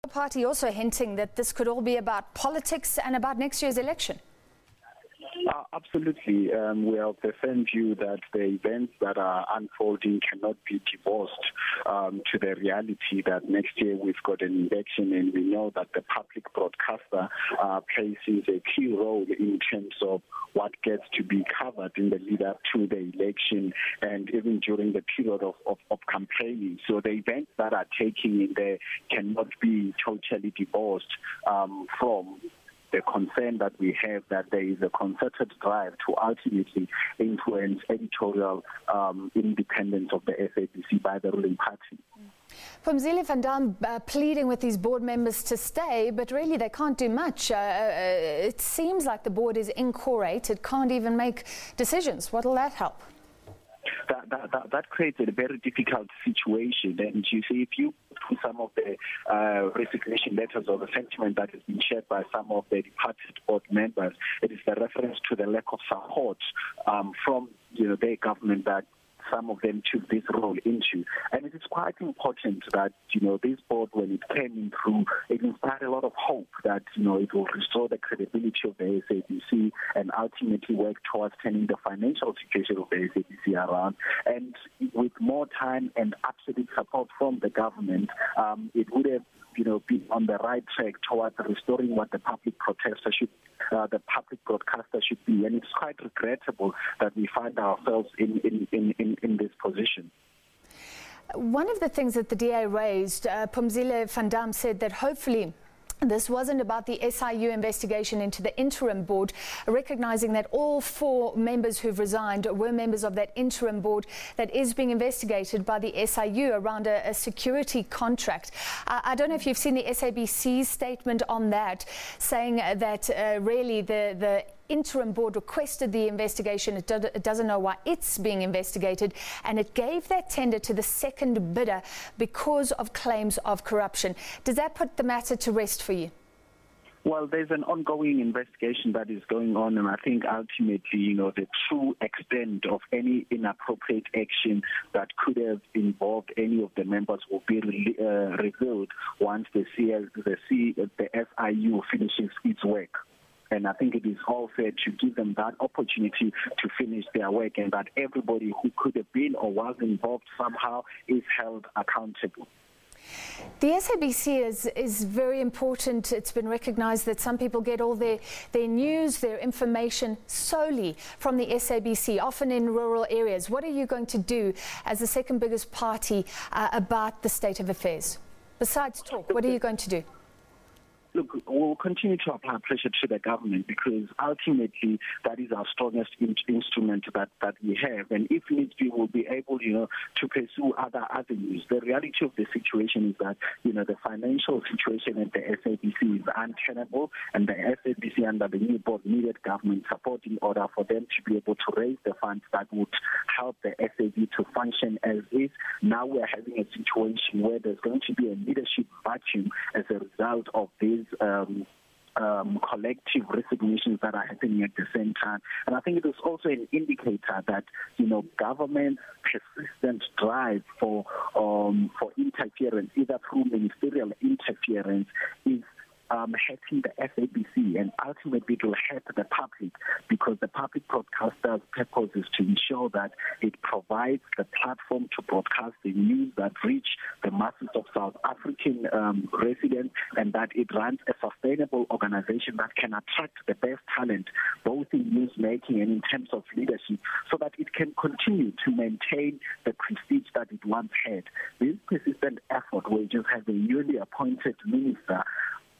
The party also hinting that this could all be about politics and about next year's election. Absolutely. We are of the same view that the events that are unfolding cannot be divorced to the reality that next year we've got an election, and we know that the public broadcaster plays a key role in terms of what gets to be covered in the lead up to the election and even during the period of campaigning. So the events that are taking in there cannot be totally divorced from the concern that we have that there is a concerted drive to ultimately influence editorial independence of the SABC by the ruling party. Phumzile van Damme pleading with these board members to stay, but really they can't do much. It seems like the board is incorate. It can't even make decisions. What will that help? That creates a very difficult situation, and you see, if you put some of the resignation letters or the sentiment that has been shared by some of the departed board members, it is the reference to the lack of support from their government that some of them took this role into. And it is quite important that, this board, when it came in through, it inspired a lot of hope that, it will restore the credibility of the SABC and ultimately work towards turning the financial situation of the SABC around. And with more time and absolute support from the government, it would have been on the right track towards restoring what the public broadcaster should be. And it's quite regrettable that we find ourselves in this position. One of the things that the DA raised, Phumzile van Damme said that hopefully this wasn't about the SIU investigation into the interim board, recognizing that all 4 members who've resigned were members of that interim board that is being investigated by the SIU around a security contract. I don't know if you've seen the SABC's statement on that, saying that really the interim board requested the investigation. It doesn't know why it's being investigated, and it gave that tender to the second bidder because of claims of corruption. Does that put the matter to rest for you? Well, there's an ongoing investigation that is going on, and I think ultimately, the true extent of any inappropriate action that could have involved any of the members will be revealed once the SIU finishes its work. And I think it is all fair to give them that opportunity to finish their work, and that everybody who could have been or was involved somehow is held accountable. The SABC is very important. It's been recognized that some people get all their news, their information solely from the SABC, often in rural areas. What are you going to do as the second biggest party about the state of affairs? Besides talk, what are you going to do? Look, we'll continue to apply pressure to the government, because ultimately that is our strongest instrument that we have. And if needs be, we'll be able, to pursue other avenues. The reality of the situation is that, the financial situation at the SABC is untenable, and the SABC under the new board needed government support in order for them to be able to raise the funds that would help the SAB to function as is. Now we're having a situation where there's going to be a leadership vacuum as a result of this collective resignations that are happening at the same time. And I think it is also an indicator that, government's persistent drive for interference, either through ministerial interference, is hurting the SABC, and ultimately it will hurt the public, because the public broadcaster's purpose is to ensure that it provides the platform to broadcast the news that reach the masses of South African residents, and that it runs a sustainable organization that can attract the best talent, both in news making and in terms of leadership, so that it can continue to maintain the prestige that it once had. This persistent effort will just have a newly appointed minister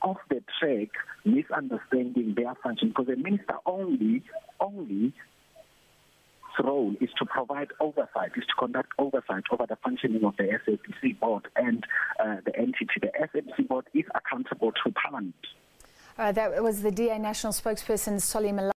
off the track, misunderstanding their function, because the minister only role is to provide oversight, is to conduct oversight over the functioning of the SABC board and the entity. The SABC board is accountable to Parliament. That was the DA National Spokesperson, Malatsi.